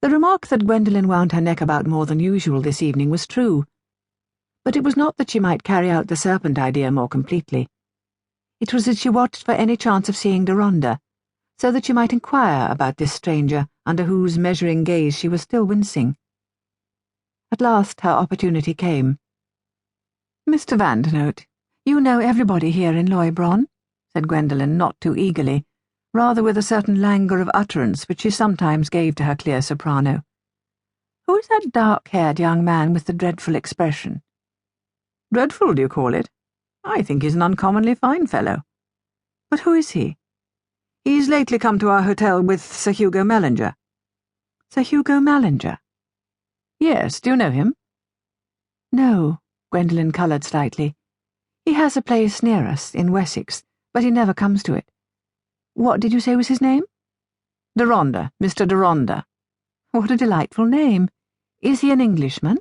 The remark that Gwendolen wound her neck about more than usual this evening was true, but it was not that she might carry out the serpent idea more completely. It was that she watched for any chance of seeing Deronda, so that she might inquire about this stranger under whose measuring gaze she was still wincing. At last her opportunity came. "Mr. Vandernote, you know everybody here in Loybron," said Gwendolen, not too eagerly, rather with a certain languor of utterance which she sometimes gave to her clear soprano. "Who is that dark-haired young man with the dreadful expression?" "Dreadful, do you call it? I think he's an uncommonly fine fellow." "But who is he?" "He's lately come to our hotel with Sir Hugo Mellinger." "Sir Hugo Mellinger?" "Yes, do you know him?" "No," Gwendolen coloured slightly. "He has a place near us, in Wessex, but he never comes to it. What did you say was his name?" "Deronda, Mr. Deronda." "What a delightful name. Is he an Englishman?"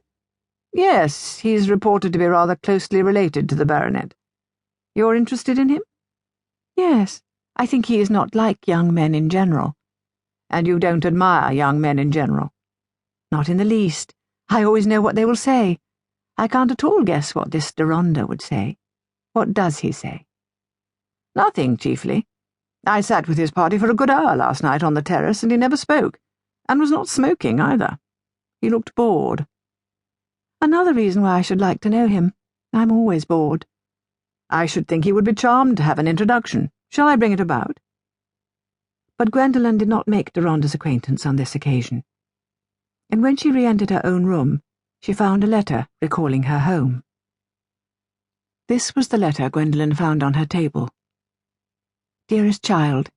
"Yes, he's reported to be rather closely related to the baronet. You're interested in him?" "Yes, I think he is not like young men in general." "And you don't admire young men in general?" "Not in the least. I always know what they will say. I can't at all guess what this Deronda would say. What does he say?" "Nothing, chiefly. I sat with his party for a good hour last night on the terrace, and he never spoke, and was not smoking either. He looked bored." "Another reason why I should like to know him. I'm always bored." "I should think he would be charmed to have an introduction. Shall I bring it about?" But Gwendolen did not make Deronda's acquaintance on this occasion. And when she re-entered her own room, she found a letter recalling her home. This was the letter Gwendolen found on her table. "Dearest child,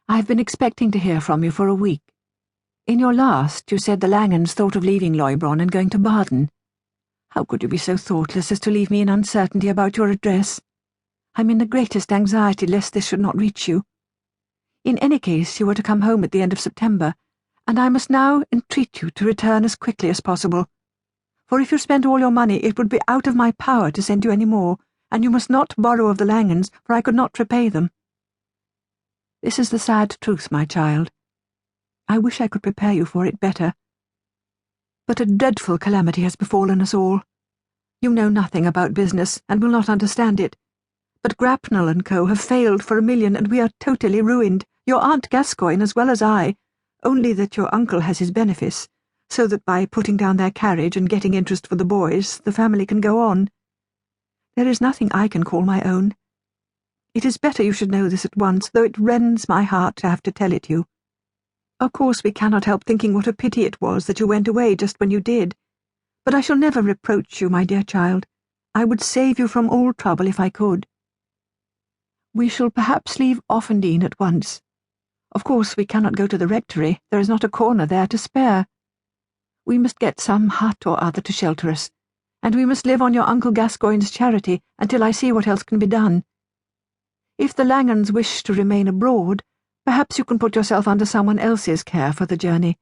I have been expecting to hear from you for a week. In your last, you said the Langhans thought of leaving Loybron and going to Baden. How could you be so thoughtless as to leave me in uncertainty about your address? I'm in the greatest anxiety lest this should not reach you. In any case, you were to come home at the end of September, and I must now entreat you to return as quickly as possible. For if you spent all your money, it would be out of my power to send you any more, and you must not borrow of the Langhans, for I could not repay them. This is the sad truth, my child. I wish I could prepare you for it better. But a dreadful calamity has befallen us all. You know nothing about business, and will not understand it. But Grapnell and Co. have failed for $1 million, and we are totally ruined, your Aunt Gascoigne as well as I, only that your uncle has his benefice, so that by putting down their carriage and getting interest for the boys, the family can go on. There is nothing I can call my own. It is better you should know this at once, though it rends my heart to have to tell it you. Of course we cannot help thinking what a pity it was that you went away just when you did. But I shall never reproach you, my dear child. I would save you from all trouble if I could. We shall perhaps leave Offendene at once. Of course we cannot go to the rectory, there is not a corner there to spare. We must get some hut or other to shelter us, and we must live on your Uncle Gascoigne's charity until I see what else can be done. If the Langhans wish to remain abroad, perhaps you can put yourself under someone else's care for the journey.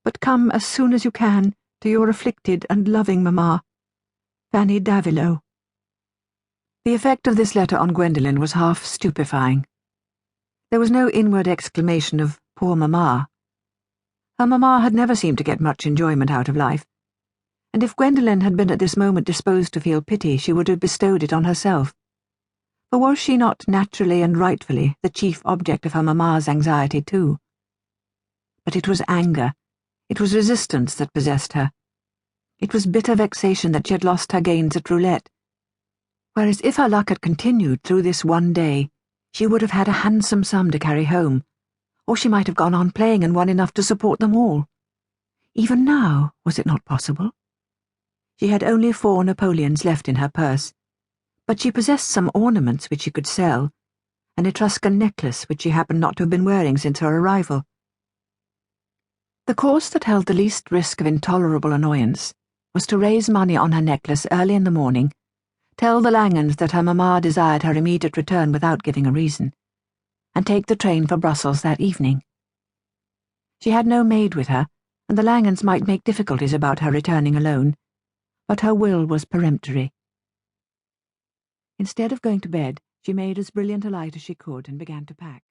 But come as soon as you can to your afflicted and loving mamma, Fanny Davilow." The effect of this letter on Gwendolen was half stupefying. There was no inward exclamation of "poor mamma." Her mamma had never seemed to get much enjoyment out of life, and if Gwendolen had been at this moment disposed to feel pity, she would have bestowed it on herself. For was she not naturally and rightfully the chief object of her mamma's anxiety too? But it was anger, it was resistance that possessed her. It was bitter vexation that she had lost her gains at roulette, whereas if her luck had continued through this one day, she would have had a handsome sum to carry home, or she might have gone on playing and won enough to support them all. Even now, was it not possible? She had only 4 Napoleons left in her purse, but she possessed some ornaments which she could sell, an Etruscan necklace which she happened not to have been wearing since her arrival. The course that held the least risk of intolerable annoyance was to raise money on her necklace early in the morning, tell the Langhans that her mamma desired her immediate return without giving a reason, and take the train for Brussels that evening. She had no maid with her, and the Langhans might make difficulties about her returning alone, but her will was peremptory. Instead of going to bed, she made as brilliant a light as she could and began to pack.